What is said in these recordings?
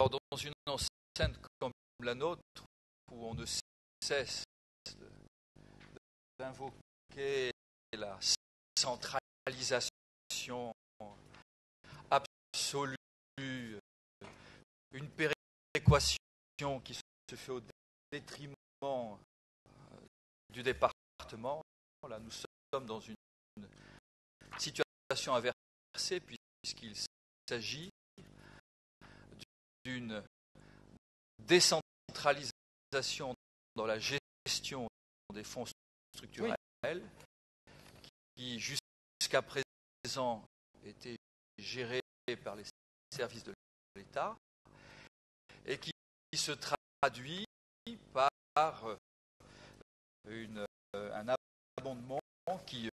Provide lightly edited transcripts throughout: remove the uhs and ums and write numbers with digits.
Alors, dans une enceinte comme la nôtre, où on ne cesse d'invoquer la centralisation absolue, une péréquation qui se fait au détriment du département, là nous sommes dans une situation inversée puisqu'il s'agit d'une décentralisation dans la gestion des fonds structurels qui jusqu'à présent étaient gérés par les services de l'État et qui se traduit par un abondement qui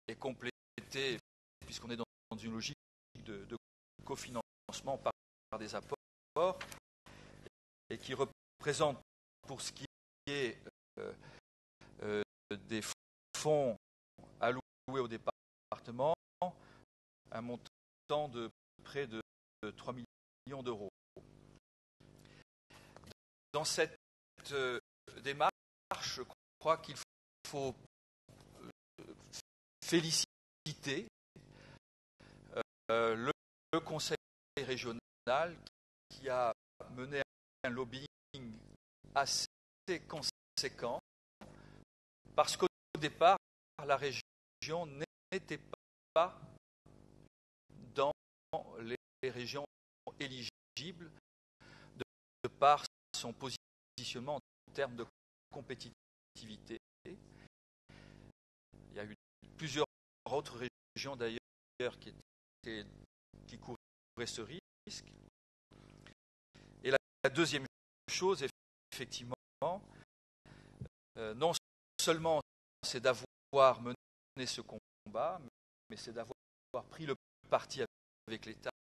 est complété, puisqu'on est dans une logique de cofinancement par des apports, et qui représente, pour ce qui est des fonds alloués au département, un montant de près de 3 millions d'euros. Dans cette démarche, je crois qu'il faut féliciter le Conseil régional qui a mené un lobbying assez conséquent, parce qu'au départ, la région n'était pas dans les régions éligibles de par son positionnement en termes de compétitivité. Il y a eu plusieurs autres régions d'ailleurs qui couvraient ce risque. Et la deuxième chose, effectivement, non seulement c'est d'avoir mené ce combat, mais c'est d'avoir pris le parti avec l'État,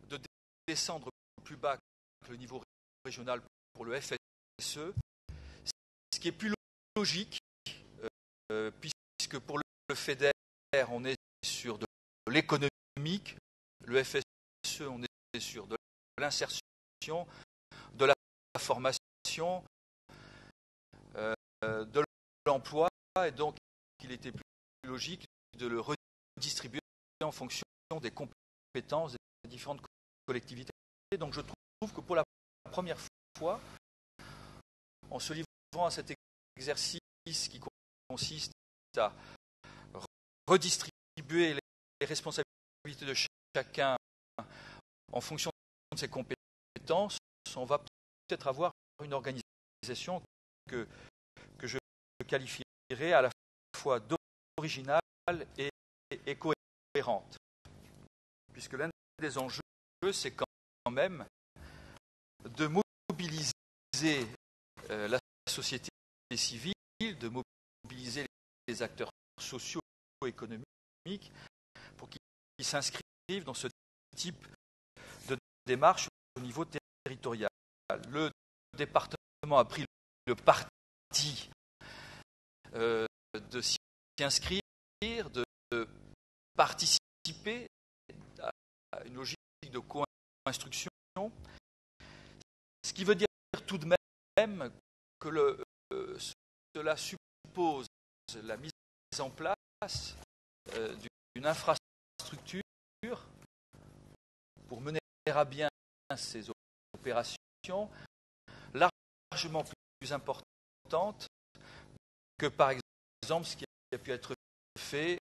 de descendre plus bas que le niveau régional pour le FSE, ce qui est plus logique, puisque pour le FEDER, on est sur de l'économique, le FSE, on est sur de l'insertion, de la formation, de l'emploi, et donc il était plus logique de le redistribuer en fonction des compétences des différentes collectivités. Donc je trouve que pour la première fois, en se livrant à cet exercice qui consiste à redistribuer les responsabilités de chacun en fonction de ses compétences, on va peut-être avoir une organisation que je qualifierais à la fois d'originale et cohérente. Puisque l'un des enjeux, c'est quand même de mobiliser la société civile, de mobiliser les acteurs sociaux et économiques pour qu'ils s'inscrivent dans ce type de démarche au niveau territorial. Le département a pris le parti de s'y inscrire, de participer à une logique de co-instruction, ce qui veut dire tout de même que cela suppose la mise en place d'une infrastructure pour mener à bien ces opérations largement plus importantes que, par exemple, ce qui a pu être fait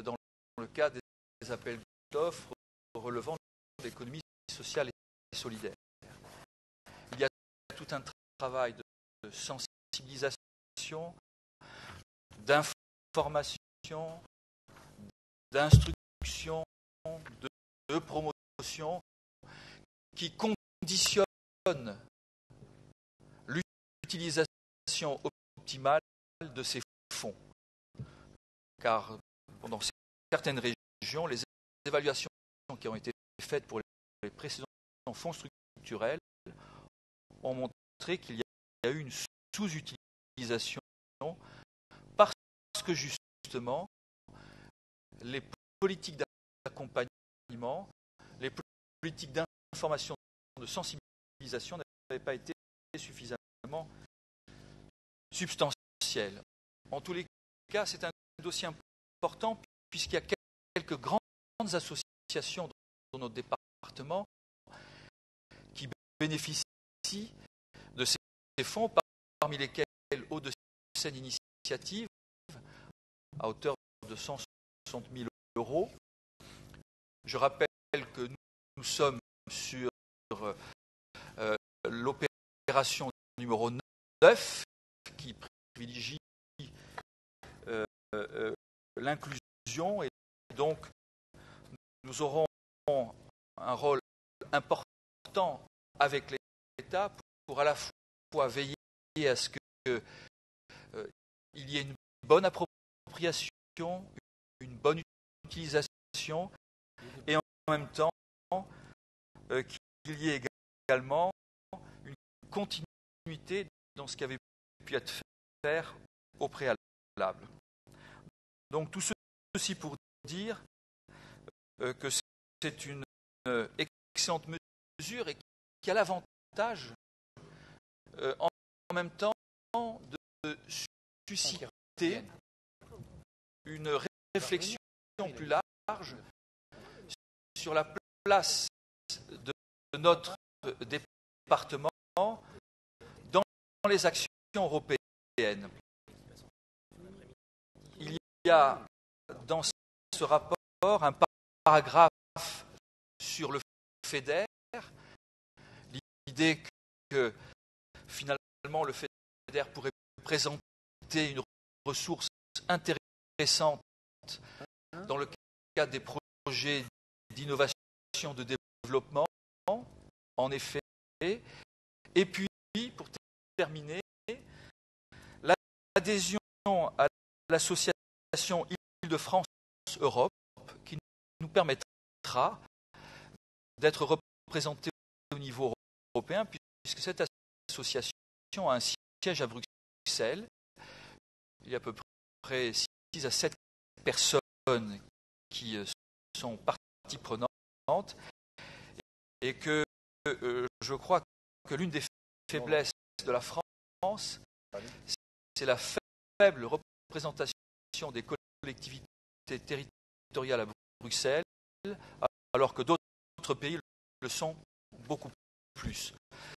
dans le cadre des appels d'offres relevant de l'économie sociale et solidaire. Il y a tout un travail de sensibilisation, d'information, d'instruction, de promotion qui conditionne l'utilisation optimale de ces fonds. Car dans certaines régions, les évaluations qui ont été faites pour les précédents fonds structurels ont montré qu'il y a eu une sous-utilisation parce que justement les politiques d'accompagnement, les politiques information de sensibilisation n'avait pas été suffisamment substantielle. En tous les cas, c'est un dossier important puisqu'il y a quelques grandes associations dans notre département qui bénéficient de ces fonds, parmi lesquels Hauts-de-Seine Initiative, à hauteur de 160 000 euros. Je rappelle que nous sommes sur l'opération numéro 9 qui privilégie l'inclusion, et donc nous aurons un rôle important avec l'État pour à la fois veiller à ce qu'il y ait une bonne appropriation, une bonne utilisation, et en même temps qu'il y ait également une continuité dans ce qui avait pu être fait au préalable. Donc tout ceci pour dire que c'est une excellente mesure et qui a l'avantage en même temps de susciter une réflexion plus large sur la place de notre département dans les actions européennes. Il y a dans ce rapport un paragraphe sur le FEDER, l'idée que finalement le FEDER pourrait présenter une ressource intéressante dans le cadre des projets d'innovation, de développement, en effet. Et puis, pour terminer, l'adhésion à l'association Île-de-France-Europe, qui nous permettra d'être représentés au niveau européen, puisque cette association a un siège à Bruxelles. Il y a à peu près 6 à 7 personnes qui sont parties prenantes, et que je crois que l'une des faiblesses de la France, c'est la faible représentation des collectivités territoriales à Bruxelles, alors que d'autres pays le sont beaucoup plus.